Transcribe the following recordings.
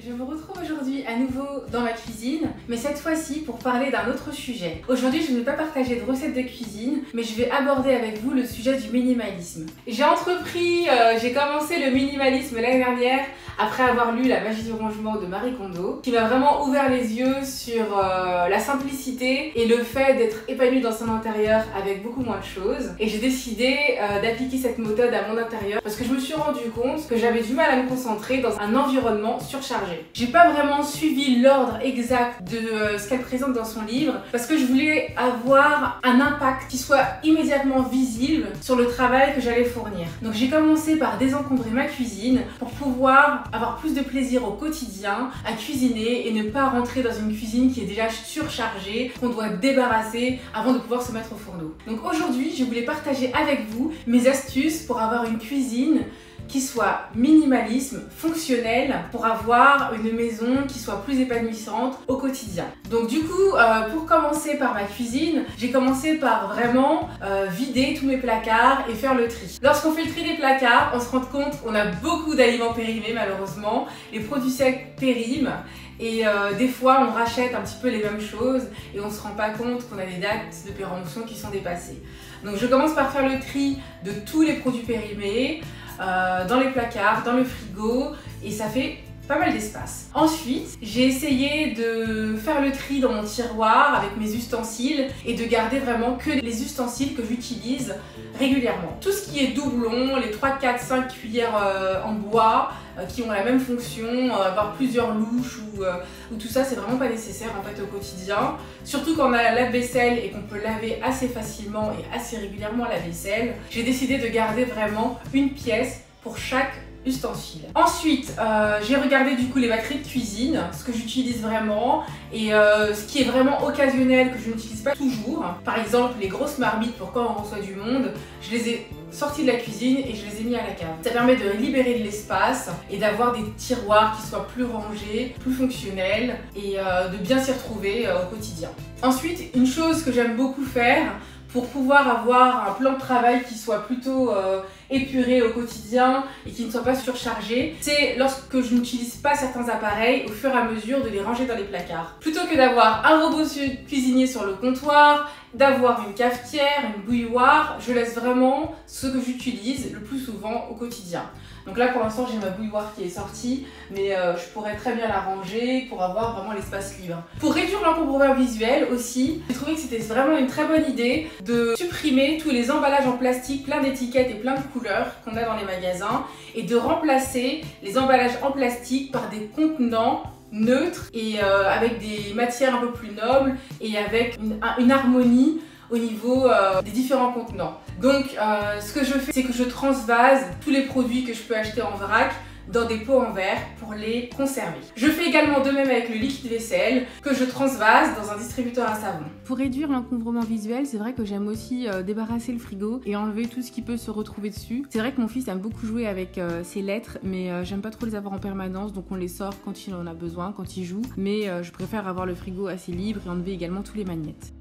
Je vous retrouve aujourd'hui à nouveau dans ma cuisine, mais cette fois-ci pour parler d'un autre sujet. Aujourd'hui, je ne vais pas partager de recettes de cuisine, mais je vais aborder avec vous le sujet du minimalisme. J'ai commencé le minimalisme l'année dernière après avoir lu La magie du rangement de Marie Kondo, qui m'a vraiment ouvert les yeux sur la simplicité et le fait d'être épanouie dans son intérieur avec beaucoup moins de choses. Et j'ai décidé d'appliquer cette méthode à mon intérieur parce que je me suis rendu compte que j'avais du mal à me concentrer dans un environnement surchargé. J'ai pas vraiment suivi l'ordre exact de ce qu'elle présente dans son livre parce que je voulais avoir un impact qui soit immédiatement visible sur le travail que j'allais fournir. Donc j'ai commencé par désencombrer ma cuisine pour pouvoir avoir plus de plaisir au quotidien à cuisiner et ne pas rentrer dans une cuisine qui est déjà surchargée, qu'on doit débarrasser avant de pouvoir se mettre au fourneau. Donc aujourd'hui, je voulais partager avec vous mes astuces pour avoir une cuisine qui soit minimalisme, fonctionnelle, pour avoir une maison qui soit plus épanouissante au quotidien. Donc du coup, pour commencer par ma cuisine, j'ai commencé par vraiment vider tous mes placards et faire le tri. Lorsqu'on fait le tri des placards, on se rend compte qu'on a beaucoup d'aliments périmés malheureusement, les produits secs périment, et des fois on rachète un petit peu les mêmes choses et on se rend pas compte qu'on a des dates de péremption qui sont dépassées. Donc je commence par faire le tri de tous les produits périmés, dans les placards, dans le frigo, et ça fait pas mal d'espace. Ensuite, j'ai essayé de faire le tri dans mon tiroir avec mes ustensiles et de garder vraiment que les ustensiles que j'utilise régulièrement. Tout ce qui est doublon, les 3, 4, 5 cuillères en bois qui ont la même fonction, avoir plusieurs louches ou tout ça, c'est vraiment pas nécessaire en fait au quotidien. Surtout quand on a la lave-vaisselle et qu'on peut laver assez facilement et assez régulièrement la vaisselle. J'ai décidé de garder vraiment une pièce pour chaque ustensile. Ensuite, j'ai regardé du coup les batteries de cuisine, ce que j'utilise vraiment et ce qui est vraiment occasionnel que je n'utilise pas toujours. Par exemple, les grosses marmites pour quand on reçoit du monde, je les ai sorties de la cuisine et je les ai mis à la cave. Ça permet de libérer de l'espace et d'avoir des tiroirs qui soient plus rangés, plus fonctionnels et de bien s'y retrouver au quotidien. Ensuite, une chose que j'aime beaucoup faire pour pouvoir avoir un plan de travail qui soit plutôt épuré au quotidien et qui ne soit pas surchargé, c'est lorsque je n'utilise pas certains appareils, au fur et à mesure de les ranger dans les placards. Plutôt que d'avoir un robot cuisinier sur le comptoir, d'avoir une cafetière, une bouilloire, je laisse vraiment ce que j'utilise le plus souvent au quotidien. Donc là pour l'instant j'ai ma bouilloire qui est sortie, mais je pourrais très bien la ranger pour avoir vraiment l'espace libre. Pour réduire l'encombrement visuel aussi, j'ai trouvé que c'était vraiment une très bonne idée de supprimer tous les emballages en plastique, plein d'étiquettes et plein de couleurs qu'on a dans les magasins et de remplacer les emballages en plastique par des contenants neutres et avec des matières un peu plus nobles et avec une harmonie au niveau des différents contenants. Donc ce que je fais, c'est que je transvase tous les produits que je peux acheter en vrac dans des pots en verre pour les conserver. Je fais également de même avec le liquide vaisselle que je transvase dans un distributeur à savon. Pour réduire l'encombrement visuel, c'est vrai que j'aime aussi débarrasser le frigo et enlever tout ce qui peut se retrouver dessus. C'est vrai que mon fils aime beaucoup jouer avec ses lettres, mais j'aime pas trop les avoir en permanence, donc on les sort quand il en a besoin, quand il joue. Mais je préfère avoir le frigo assez libre et enlever également tous les magnettes.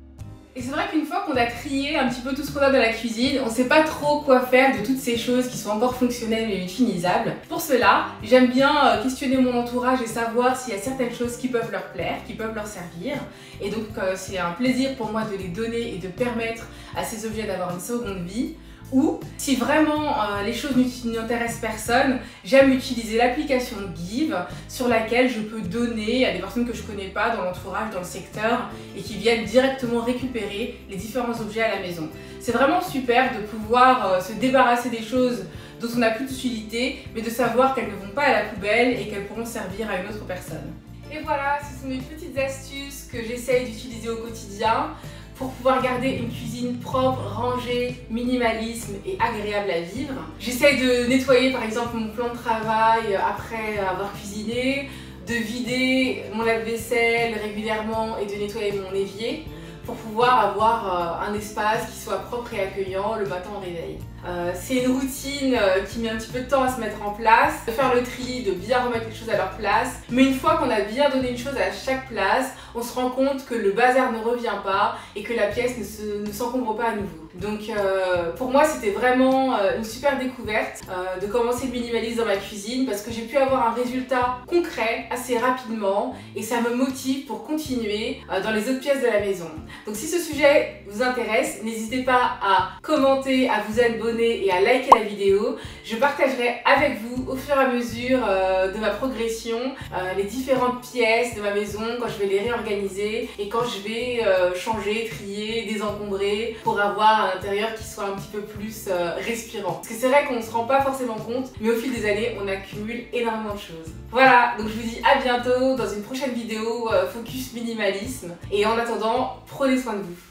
Et c'est vrai qu'une fois qu'on a trié un petit peu tout ce qu'on a dans la cuisine, on sait pas trop quoi faire de toutes ces choses qui sont encore fonctionnelles et utilisables. Pour cela, j'aime bien questionner mon entourage et savoir s'il y a certaines choses qui peuvent leur plaire, qui peuvent leur servir. Et donc c'est un plaisir pour moi de les donner et de permettre à ces objets d'avoir une seconde vie. Ou si vraiment les choses n'intéressent personne, j'aime utiliser l'application Give sur laquelle je peux donner à des personnes que je connais pas dans l'entourage, dans le secteur et qui viennent directement récupérer les différents objets à la maison. C'est vraiment super de pouvoir se débarrasser des choses dont on n'a plus d'utilité, mais de savoir qu'elles ne vont pas à la poubelle et qu'elles pourront servir à une autre personne. Et voilà, ce sont mes petites astuces que j'essaye d'utiliser au quotidien pour pouvoir garder une cuisine propre, rangée, minimalisme et agréable à vivre. J'essaye de nettoyer par exemple mon plan de travail après avoir cuisiné, de vider mon lave-vaisselle régulièrement et de nettoyer mon évier pour pouvoir avoir un espace qui soit propre et accueillant le matin au réveil. C'est une routine qui met un petit peu de temps à se mettre en place, de faire le tri, de bien remettre les choses à leur place. Mais une fois qu'on a bien donné une chose à chaque place, on se rend compte que le bazar ne revient pas et que la pièce ne s'encombre pas à nouveau. Donc pour moi c'était vraiment une super découverte de commencer le minimalisme dans ma cuisine parce que j'ai pu avoir un résultat concret assez rapidement et ça me motive pour continuer dans les autres pièces de la maison. Donc si ce sujet vous intéresse, n'hésitez pas à commenter, à vous abonner et à liker la vidéo. Je partagerai avec vous au fur et à mesure de ma progression les différentes pièces de ma maison quand je vais les réorganiser et quand je vais changer, trier, désencombrer pour avoir un intérieur qui soit un petit peu plus respirant. Parce que c'est vrai qu'on ne se rend pas forcément compte, mais au fil des années, on accumule énormément de choses. Voilà, donc je vous dis à bientôt dans une prochaine vidéo focus minimalisme. Et en attendant, prenez soin de vous.